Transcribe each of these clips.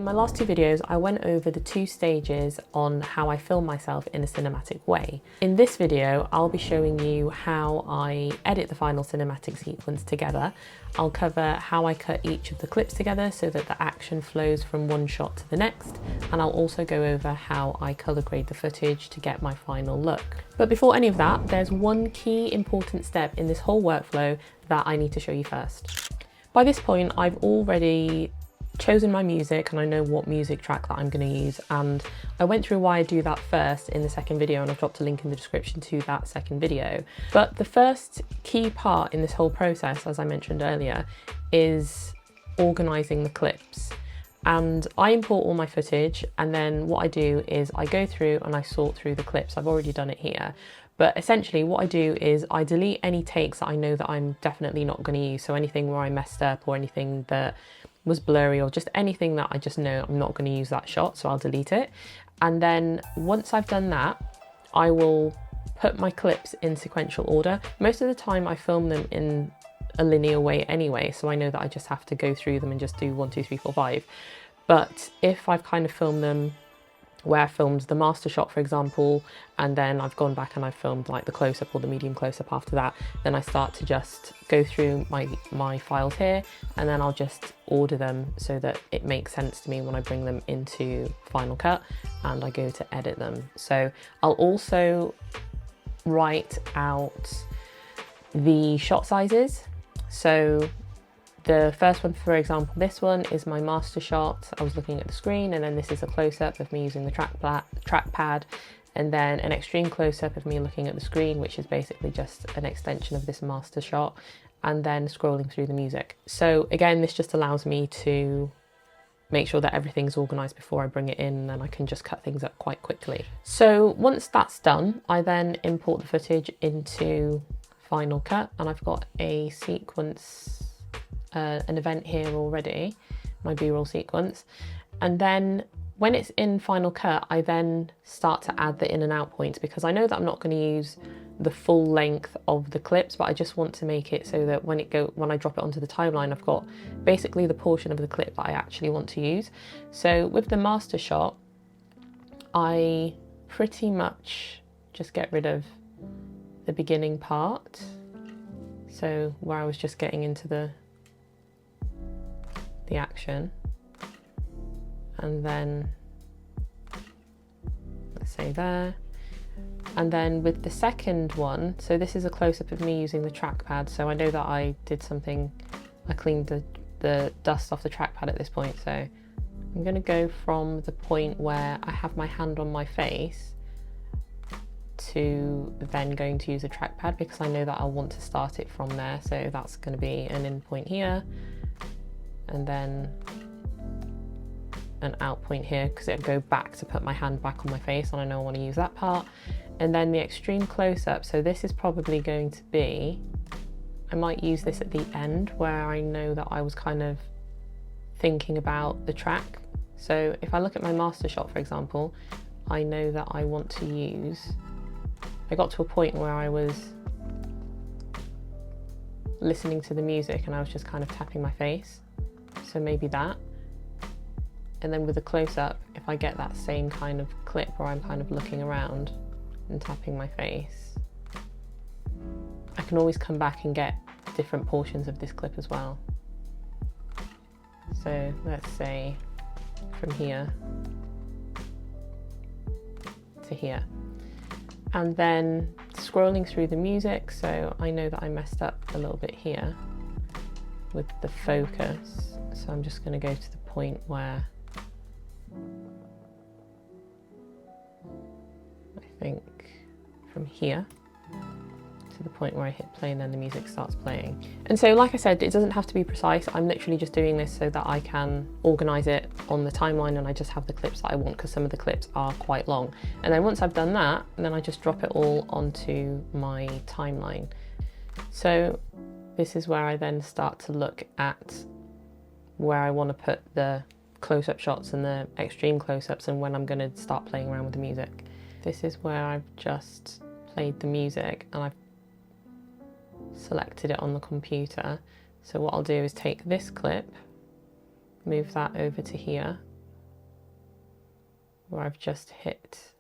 In my last two videos, I went over the two stages on how I film myself in a cinematic way. In this video, I'll be showing you how I edit the final cinematic sequence together. I'll cover how I cut each of the clips together so that the action flows from one shot to the next, and I'll also go over how I color grade the footage to get my final look. But before any of that, there's one key important step in this whole workflow that I need to show you first. By this point, I've already chosen my music and I know what music track that I'm going to use, and I went through why I do that first in the second video, and I've dropped a link in the description to that second video. But the first key part in this whole process, as I mentioned earlier, is organising the clips. And I import all my footage, and then what I do is I go through and I sort through the clips. I've already done it here. But essentially what I do is I delete any takes that I know that I'm definitely not going to use. So anything where I messed up or anything that was blurry or just anything that I just know I'm not going to use that shot, so I'll delete it. And then once I've done that, I will put my clips in sequential order. Most of the time I film them in a linear way anyway, so I know that I just have to go through them and just do 1, 2, 3, 4, 5. But if I've kind of filmed them where I filmed the master shot, for example, and then I've gone back and I've filmed like the close-up or the medium close-up after that, then I start to just go through my files here, and then I'll just order them so that it makes sense to me when I bring them into Final Cut and I go to edit them. So I'll also write out the shot sizes. So the first one, for example, this one is my master shot. I was looking at the screen, and then this is a close-up of me using the trackpad, and then an extreme close-up of me looking at the screen, which is basically just an extension of this master shot, and then scrolling through the music. So again, this just allows me to make sure that everything's organised before I bring it in, and then I can just cut things up quite quickly. So once that's done, I then import the footage into Final Cut, and I've got a sequence, an event here already, my B-roll sequence. And then when it's in Final Cut, I then start to add the in and out points, because I know that I'm not going to use the full length of the clips, but I just want to make it so that when I drop it onto the timeline, I've got basically the portion of the clip that I actually want to use. So with the master shot, I pretty much just get rid of the beginning part. So where I was just getting into the action, and then let's say there. And then with the second one, so this is a close-up of me using the trackpad, so I know that I did something, I cleaned the dust off the trackpad at this point, so I'm going to go from the point where I have my hand on my face to then going to use a trackpad, because I know that I'll want to start it from there. So that's going to be an in point here, and then an out point here, because it'll go back to put my hand back on my face, and I know I want to use that part. And then the extreme close-up, so this is probably going to be, I might use this at the end where I know that I was kind of thinking about the track. So if I look at my master shot, for example, I know that I want to use, I got to a point where I was listening to the music and I was just kind of tapping my face. So maybe that. And then with the close-up, if I get that same kind of clip where I'm kind of looking around and tapping my face, I can always come back and get different portions of this clip as well. So let's say from here to here. And then scrolling through the music, so I know that I messed up a little bit here with the focus. So I'm just going to go to the point where I think from here to the point where I hit play, and then the music starts playing. And so like I said, it doesn't have to be precise. I'm literally just doing this so that I can organise it on the timeline, and I just have the clips that I want, because some of the clips are quite long. And then once I've done that, then I just drop it all onto my timeline. So this is where I then start to look at where I want to put the close-up shots and the extreme close-ups, and when I'm going to start playing around with the music. This is where I've just played the music and I've selected it on the computer. So what I'll do is take this clip, move that over to here, where I've just hit.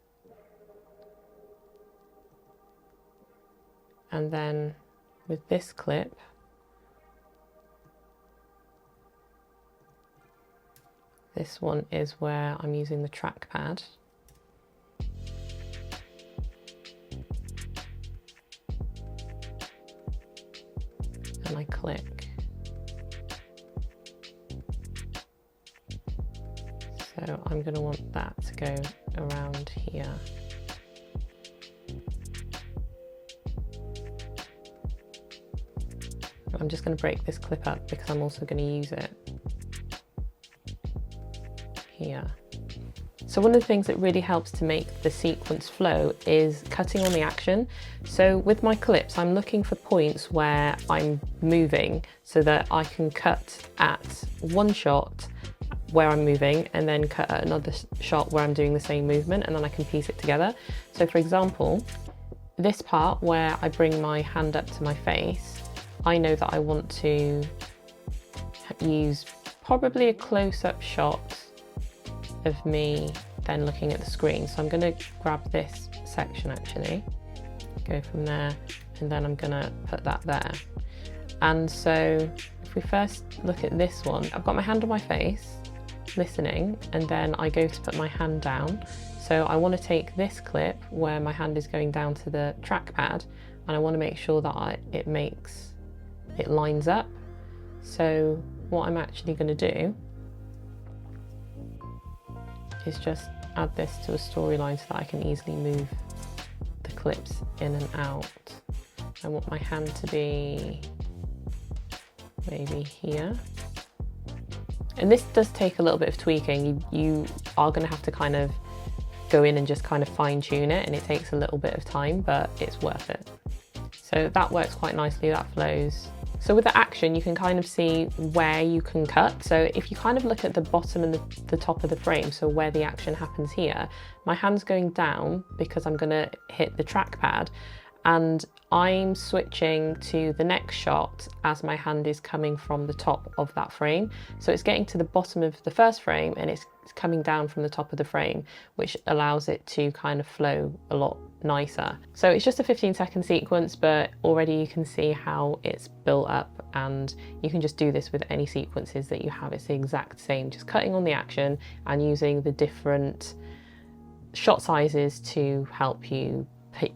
And then with this clip, this one is where I'm using the trackpad. And I click. So I'm going to want that to go around here. I'm just going to break this clip up because I'm also going to use it here. So one of the things that really helps to make the sequence flow is cutting on the action. So with my clips, I'm looking for points where I'm moving so that I can cut at one shot where I'm moving and then cut at another shot where I'm doing the same movement, and then I can piece it together. So for example, this part where I bring my hand up to my face, I know that I want to use probably a close-up shot of me then looking at the screen. So I'm going to grab this section actually, go from there, and then I'm going to put that there. And so if we first look at this one, I've got my hand on my face, listening, and then I go to put my hand down. So I want to take this clip where my hand is going down to the trackpad, and I want to make sure that it lines up. So what I'm actually going to do is just add this to a storyline so that I can easily move the clips in and out. I want my hand to be maybe here. And this does take a little bit of tweaking. You are going to have to kind of go in and just kind of fine tune it, and it takes a little bit of time, but it's worth it. So that works quite nicely, that flows. So with the action, you can kind of see where you can cut. So if you kind of look at the bottom and the top of the frame, so where the action happens here, my hand's going down because I'm gonna hit the trackpad, and I'm switching to the next shot as my hand is coming from the top of that frame. So it's getting to the bottom of the first frame and it's coming down from the top of the frame, which allows it to kind of flow a lot nicer. So it's just a 15-second sequence, but already you can see how it's built up, and you can just do this with any sequences that you have. It's the exact same, just cutting on the action and using the different shot sizes to help you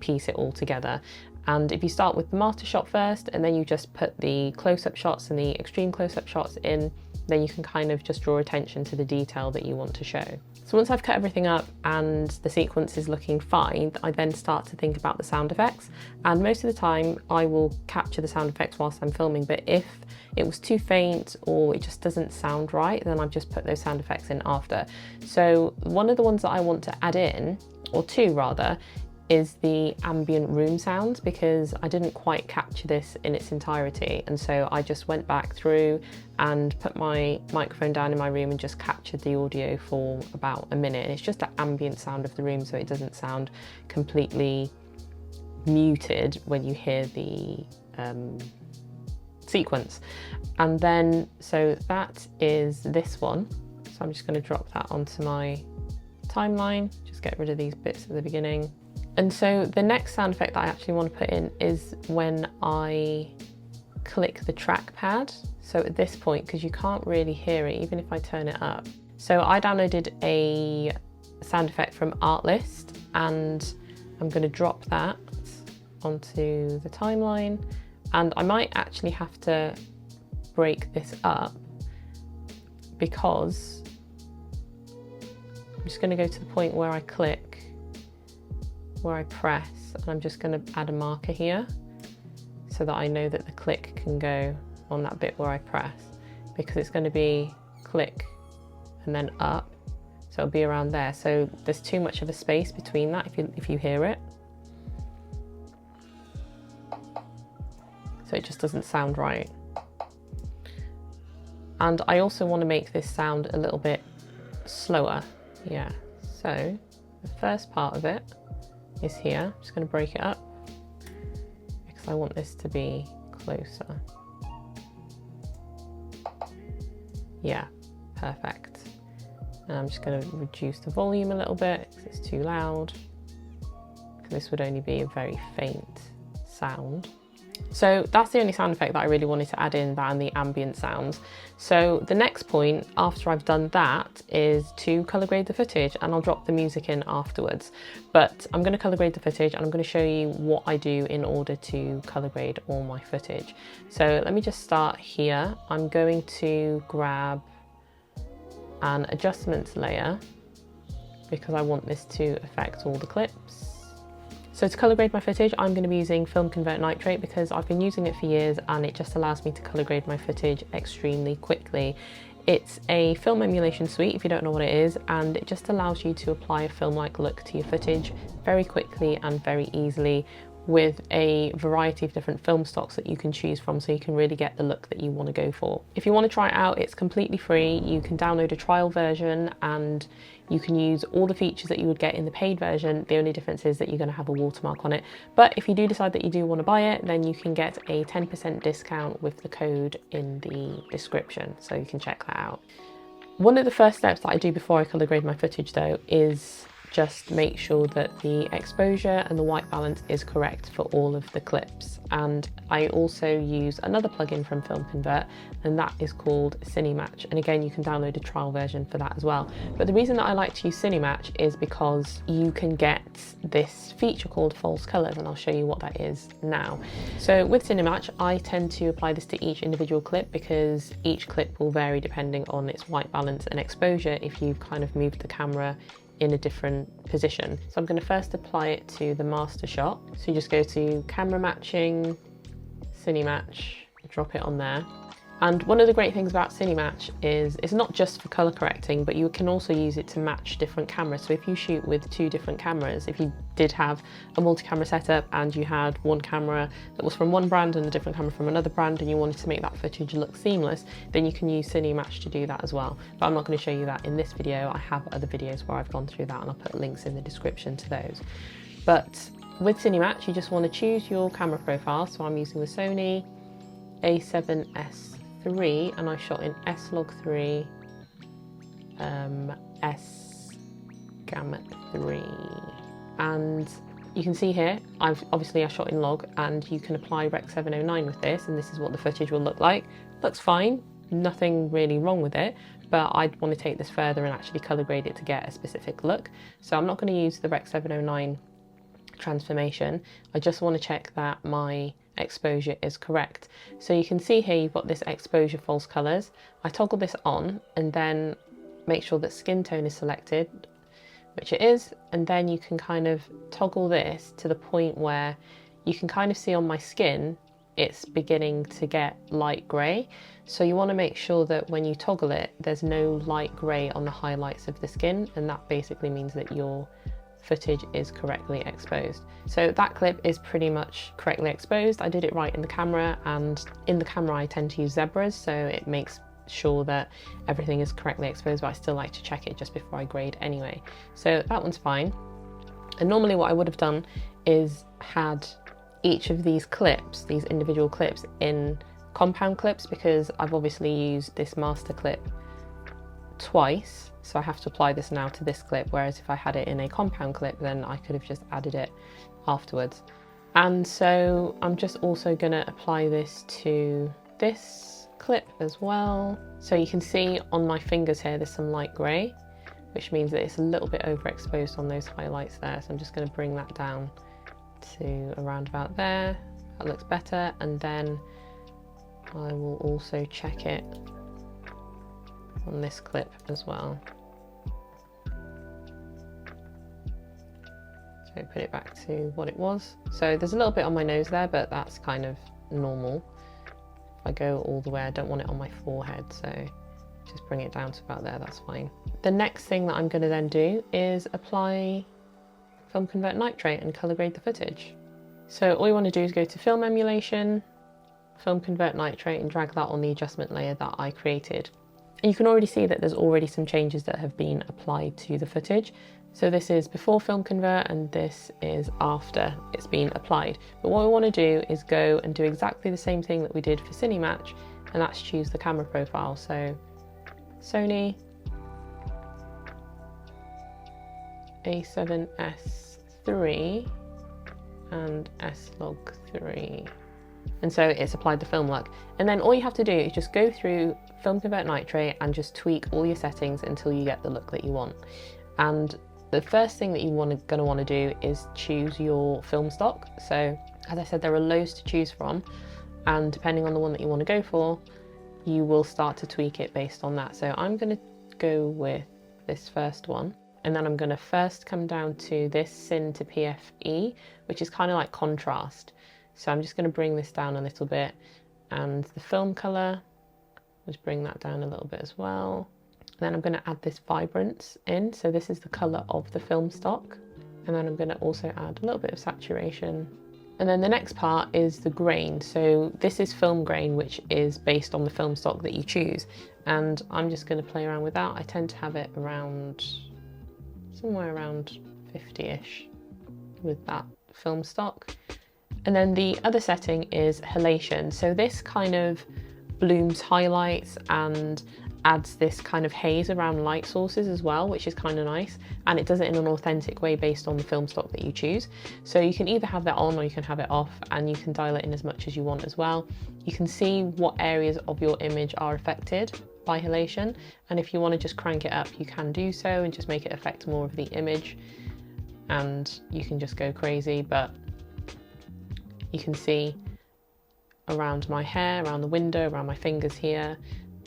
piece it all together. And if you start with the master shot first, and then you just put the close-up shots and the extreme close-up shots in, then you can kind of just draw attention to the detail that you want to show. So once I've cut everything up and the sequence is looking fine, I then start to think about the sound effects. And most of the time I will capture the sound effects whilst I'm filming, but if it was too faint or it just doesn't sound right, then I've just put those sound effects in after. So one of the ones that I want to add in, or two rather, is the ambient room sounds, because I didn't quite capture this in its entirety, and so I just went back through and put my microphone down in my room and just captured the audio for about a minute. And it's just the ambient sound of the room, so it doesn't sound completely muted when you hear the sequence. And then, so that is this one. So I'm just going to drop that onto my timeline, just get rid of these bits at the beginning. And so the next sound effect that I actually want to put in is when I click the trackpad. So at this point, because you can't really hear it, even if I turn it up. So I downloaded a sound effect from Artlist, and I'm going to drop that onto the timeline. And I might actually have to break this up, because I'm just going to go to the point where I click, where I press, and I'm just going to add a marker here so that I know that the click can go on that bit where I press, because it's going to be click and then up, so it'll be around there. So there's too much of a space between that if you hear it, so it just doesn't sound right. And I also want to make this sound a little bit slower. Yeah, so the first part of it is here. I'm just going to break it up because I want this to be closer. Yeah, perfect. And I'm just going to reduce the volume a little bit because it's too loud. This would only be a very faint sound. So that's the only sound effect that I really wanted to add in, that and the ambient sounds. So the next point after I've done that is to color grade the footage, and I'll drop the music in afterwards. But I'm going to color grade the footage and I'm going to show you what I do in order to color grade all my footage. So let me just start here. I'm going to grab an adjustments layer because I want this to affect all the clips. So to color grade my footage, I'm going to be using Film Convert Nitrate because I've been using it for years and it just allows me to color grade my footage extremely quickly. It's a film emulation suite, if you don't know what it is, and it just allows you to apply a film-like look to your footage very quickly and very easily, with a variety of different film stocks that you can choose from, so you can really get the look that you want to go for. If you want to try it out, it's completely free. You can download a trial version and you can use all the features that you would get in the paid version. The only difference is that you're going to have a watermark on it. But if you do decide that you do want to buy it, then you can get a 10% discount with the code in the description, so you can check that out. One of the first steps that I do before I color grade my footage though is just make sure that the exposure and the white balance is correct for all of the clips. And I also use another plugin from Film Convert, and that is called Cinematch. And again, you can download a trial version for that as well. But the reason that I like to use Cinematch is because you can get this feature called false colors, and I'll show you what that is now. So with Cinematch, I tend to apply this to each individual clip because each clip will vary depending on its white balance and exposure if you've kind of moved the camera in a different position. So I'm going to first apply it to the master shot. So you just go to camera matching, Cinematch, drop it on there. And one of the great things about Cinematch is it's not just for color correcting, but you can also use it to match different cameras. So if you shoot with two different cameras, if you did have a multi-camera setup and you had one camera that was from one brand and a different camera from another brand, and you wanted to make that footage look seamless, then you can use Cinematch to do that as well. But I'm not going to show you that in this video. I have other videos where I've gone through that, and I'll put links in the description to those. But with Cinematch, you just want to choose your camera profile. So I'm using the Sony A7S III, and I shot in S-Log3, S-Gamma3, and you can see here I shot in log, and you can apply Rec 709 with this, and this is what the footage will look like. Looks fine, nothing really wrong with it, but I'd want to take this further and actually color grade it to get a specific look. So I'm not going to use the Rec 709 transformation. I just want to check that my exposure is correct. So you can see here you've got this exposure false colors. I toggle this on and then make sure that skin tone is selected, which it is, and then you can kind of toggle this to the point where you can kind of see on my skin it's beginning to get light grey. So you want to make sure that when you toggle it, there's no light grey on the highlights of the skin, and that basically means that your footage is correctly exposed. So that clip is pretty much correctly exposed. I did it right in the camera, and in the camera I tend to use zebras, so it makes sure that everything is correctly exposed, but I still like to check it just before I grade anyway. So that one's fine. And normally what I would have done is had each of these clips, these individual clips, in compound clips, because I've obviously used this master clip twice, so I have to apply this now to this clip, whereas if I had it in a compound clip, then I could have just added it afterwards. And so I'm just also going to apply this to this clip as well. So you can see on my fingers here there's some light grey, which means that it's a little bit overexposed on those highlights there. So I'm just going to bring that down to around about there. That looks better. And then I will also check it on this clip as well. So put it back to what it was. So there's a little bit on my nose there, but that's kind of normal. If I go all the way, I don't want it on my forehead, so just bring it down to about there, that's fine. The next thing that I'm going to then do is apply Film Convert Nitrate and color grade the footage. So all you want to do is go to Film Emulation, Film Convert Nitrate, and drag that on the adjustment layer that I created. And you can already see that there's already some changes that have been applied to the footage. So this is before Film Convert and this is after it's been applied. But what we want to do is go and do exactly the same thing that we did for Cinematch, and that's choose the camera profile. So Sony A7S3 and S-Log3. And so it's applied the film look. And then all you have to do is just go through Film Convert Nitrate and just tweak all your settings until you get the look that you want. And the first thing that you're going to want to do is choose your film stock. So as I said, there are loads to choose from, and depending on the one that you want to go for, you will start to tweak it based on that. So I'm going to go with this first one, and then I'm going to first come down to this Sin to PFE, which is kind of like contrast. So I'm just going to bring this down a little bit, and the film color, just bring that down a little bit as well. Then I'm going to add this vibrance in, so this is the color of the film stock, and then I'm going to also add a little bit of saturation. And then the next part is the grain. So this is film grain, which is based on the film stock that you choose, and I'm just going to play around with that. I tend to have it around somewhere around 50-ish with that film stock. And then the other setting is halation. So this kind of blooms highlights and adds this kind of haze around light sources as well, which is kind of nice, and it does it in an authentic way based on the film stock that you choose. So you can either have that on or you can have it off, and you can dial it in as much as you want as well. You can see what areas of your image are affected by halation, and if you want to just crank it up, you can do so and just make it affect more of the image, and you can just go crazy. But you can see around my hair, around the window, around my fingers here,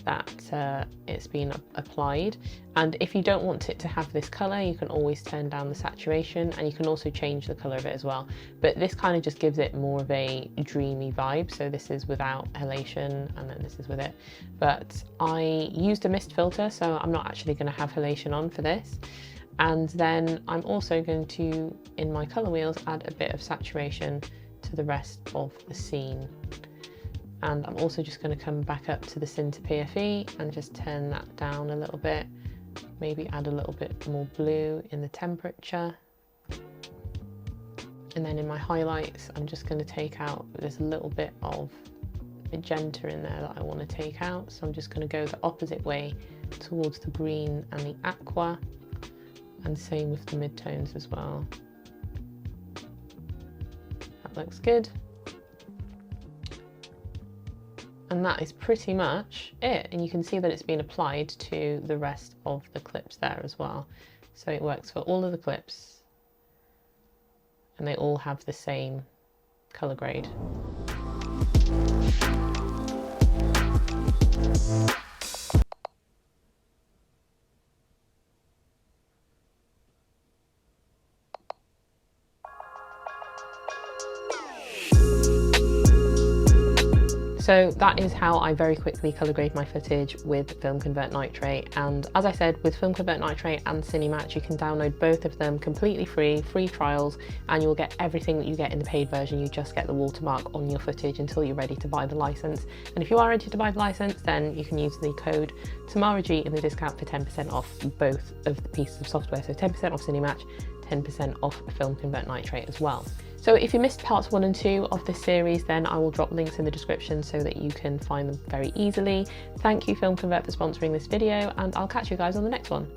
that it's been applied. And if you don't want it to have this color, you can always turn down the saturation, and you can also change the color of it as well. But this kind of just gives it more of a dreamy vibe. So this is without halation, and then this is with it. But I used a mist filter, so I'm not actually going to have halation on for this. And then I'm also going to, in my color wheels, add a bit of saturation to the rest of the scene. And I'm also just going to come back up to the Sin to PFE and just turn that down a little bit, maybe add a little bit more blue in the temperature. And then in my highlights, I'm just going to take out, there's a little bit of magenta in there that I want to take out, so I'm just going to go the opposite way towards the green and the aqua, and same with the midtones as well. That looks good. And that is pretty much it. And you can see that it's been applied to the rest of the clips there as well. So it works for all of the clips, and they all have the same color grade. So that is how I very quickly color grade my footage with Film Convert Nitrate. And as I said, with Film Convert Nitrate and Cinematch, you can download both of them completely free trials, and you'll get everything that you get in the paid version. You just get the watermark on your footage until you're ready to buy the license. And if you are ready to buy the license, then you can use the code TamaraG in the discount for 10% off both of the pieces of software. So 10% off Cinematch, 10% off Film Convert Nitrate as well. So if you missed parts 1 and 2 of this series, then I will drop links in the description so that you can find them very easily. Thank you Film Convert for sponsoring this video, and I'll catch you guys on the next one.